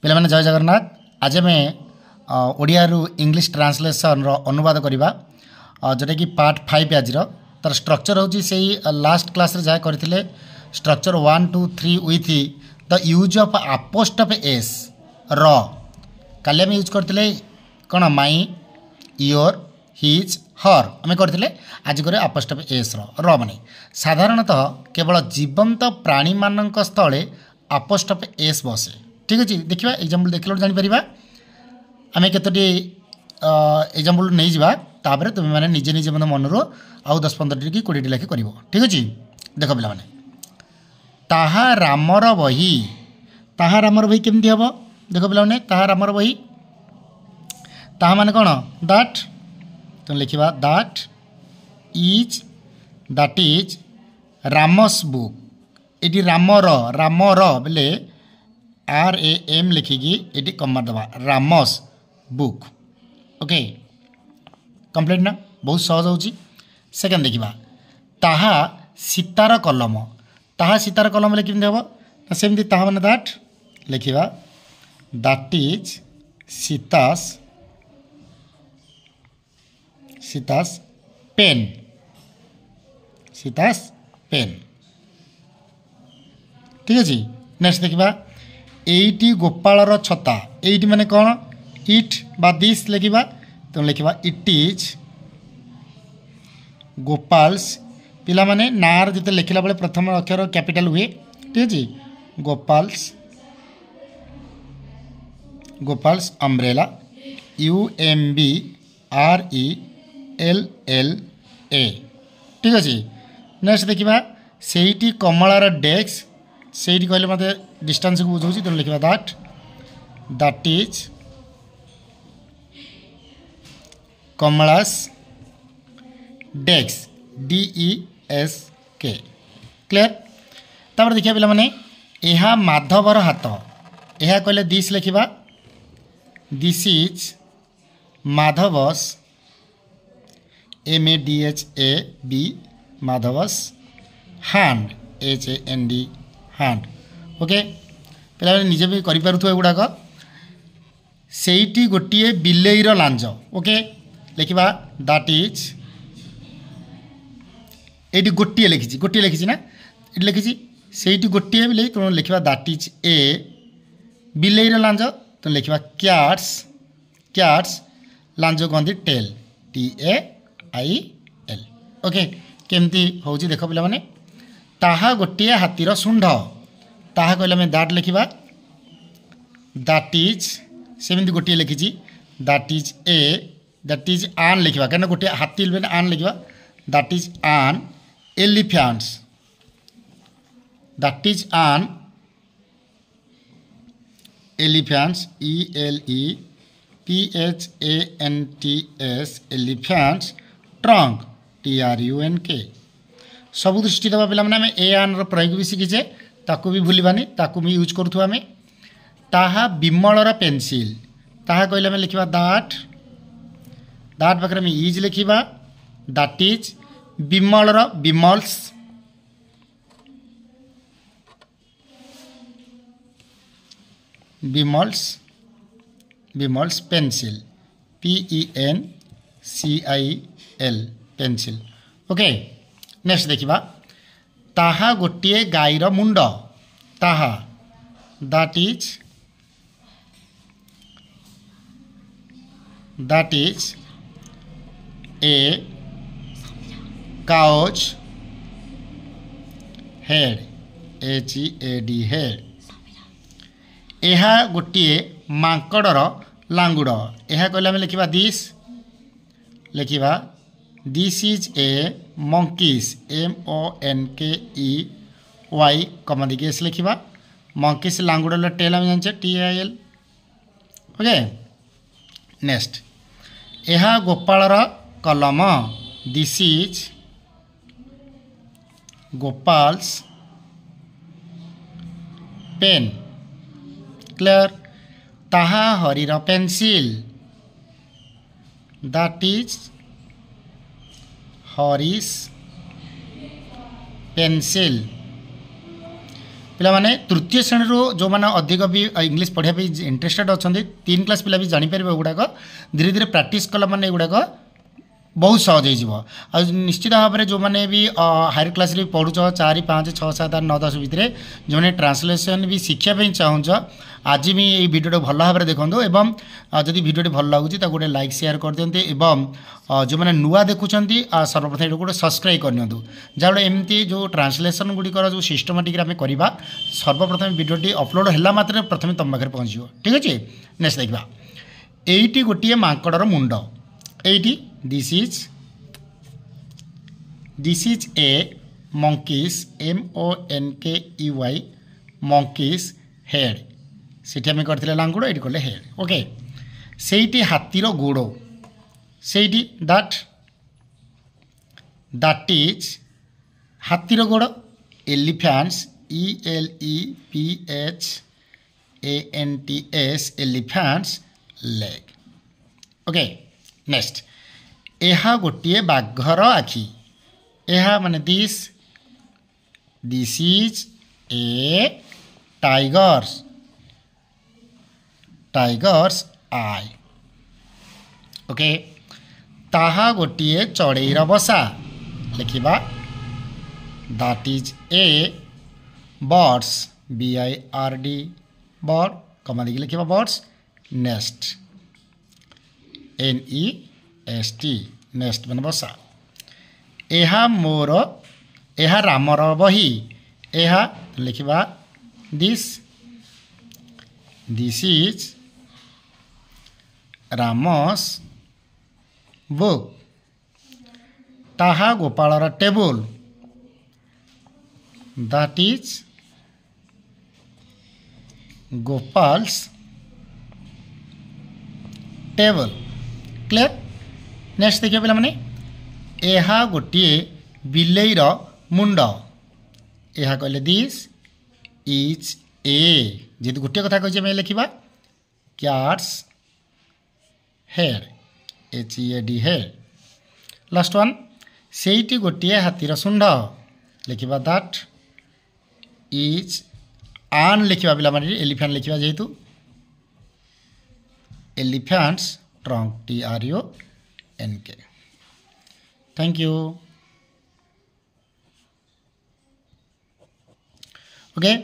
पे जय जगन्नाथ। आज आम ओडिया रु इंग्लिश ट्रांसलेशन अनुवाद करवा जोटा कि पार्ट 5 आज तार स्ट्रक्चर हूँ से लास्ट क्लास रे जहाँ करते structure 1 2 3 with the use of apostrophe S र काली आम यूज करते कौन माई योर हिज हर आम करते आज करे अपोस्ट्रोफ एस र माने साधारणतः केवल जीवंत प्राणी मान स्थले अपोस्ट्रोफ एस बसे। ठीक अच्छे देखा एग्जाम्पल देख जापर आम केतोटी एग्जाम्पल नहीं जावा तापर तुम मैंने निजे निजे मनर आउ 10-15 कि 20 लाखे कर। ठीक अच्छे देख पे ताहा रामर बही ताहा रामर बही केमती हम देख पे ताहा रामर बही ताहा माने कौन दैट तुम लिखा दैट इज रामस बुक ये रामर बोले RAM लिखिकी ये कमार दबा रामस बुक। ओके कंप्लीट ना बहुत सहज होची। सेकेंड देखा ताहा सीतार कलम ताहा सीतार कलम केमती हम ना सेमती ताहा माने दैट लिखा दैट इज सीतास पेन ठीक अच्छे। नेक्स्ट देखा एटी गोपालर छता एटी माने कौन इट बा दिस लिखा तुम लिखा इट इज गोपाल्स पिला माने नार जिते लिखला बेले प्रथम अक्षर कैपिटल हुए। ठीक अच्छे गोपाल्स अम्ब्रेला UMBRELLA। ठीक अच्छे। नेक्स्ट देखा सेठी कमलार डेस्क सेठी कहले मत डिस्टेंस को बुझाऊँ तुम लिखा that is Kamala's desk DESK। Clear तापर देखिए पिला माने यह माधवर हाथ यह कहले दिस लिखा this is Madhab's MADHAB Madhab's hand HAND hand. Okay पे निजे भी करें गुड़ाक सेठी गोटे बिलेईर लांज। ओके लिखा दैट इज ये गोटे लिखी ना ये लिखी सेठी गोटे बिले तुम लिखा दैट इज ए बिलेईर लांज तुम लिखा क्याट्स लांज कहती टेल TAIL। ओके केमती हूँ देख पे मैंने ताहा गोटे हाथीर शुंड ताहा कहले आम दैट लिखा दैट इज सेमती गोटे लिखी दैट इज आन लिखा कहीं गोटे हाथी आन लिखा दैट इज आन एलिफेंट्स दैट इज आन elephants ELEPHANTS elephants trunk TRUNK। सब दृष्टि देवा पे आम ए आन प्रयोग भी शिखीचे ताकू भी भूलवानी ताकू भी यूज करूँ आम। ताहा विमलर पेनसिल ताहा कहले आम लिखा दैट पाखे इज लिखा दैट इज विमलर Vimal's pencil PENCIL pencil. Okay next देखा ताहा गोटे गाईर मुंड ताहा that is a cow's head HEAD head. यह गोटे मांकड़र लांगुड़ यह कहले आम लिखा this is a monkey's MONKEY comma this लिखा मंकीज लांगुड़ टेल आम जानचे TAIL। ओके नेक्स्ट यह गोपालर कलम this is Gopal's pen. Clear ताहा हरिर pencil that is Hari's pencil. पिलामाने तृतीय श्रेणी जो मैंने अधिक भी इंग्लीश पढ़ाई इंटरेस्टेड अच्छा 3 क्लास पिला भी जापर गुड़ाक धीरे धीरे प्रैक्टिस कला मैंने गुड़ाक बहुत सहज हो निश्चित भाव में जो मैंने भी हायर क्लास रे पढ़ुच 4 5 6 7 8 9 10 भितर जो मैंने ट्रांसलेशन भी शिक्षापी चाहूँच आज भी ये भिडियो भल भाव में देखो एवं जदि भिडियो भल लगुच गोटे लाइक शेयर कर दिंते एवं जो मैंने नुआ देखुं सर्वप्रथम गोटे सब्सक्राइब करनी जहाँ एमती जो ट्रांसलेसन गुड़िकर जो सिस्टमेटिक आम करवा सर्वप्रथम भिडियोटी अपलोड है मात्र प्रथम तुम पाखे पहुँच ठीक अच्छे नेक्स्ट देखा यही गोटे माकड़र मुंड यही this is a monkeys MONKEY monkeys head सेठी आम करथिले लांगुड़ ये कले हेड ओके सेठी हाथीर गोड़ सेठी दैट इज हाथीर गोड़ elephants ELEPHANTS elephants leg okay next यह गोटे बाघर आखि यह माने this is A tigers I okay ताहा गोटे चढ़ईर बसा लिखा that is A birds BIRD bird कमा देखिए लिखा बर्ड्स नेस्ट NEST नेस्ट मैंने बसा यह मोर यह रामर बही यह लिखा दिस इज रामस बुक ताहा गोपालर table that is Gopal's table clear next देखिए पे मैंने यह गोटे बिलेईर मुंड यह कहले दिस इज ए जेहेतु गोटे कथा कही लिखा cat's head HEAD head last one सेठी गोटे हाथीर सुंड लिखा दैट इज आन लिखा पिला माने एलिफेंट लिखा जेहेतु elephants trunk TRUNK thank you okay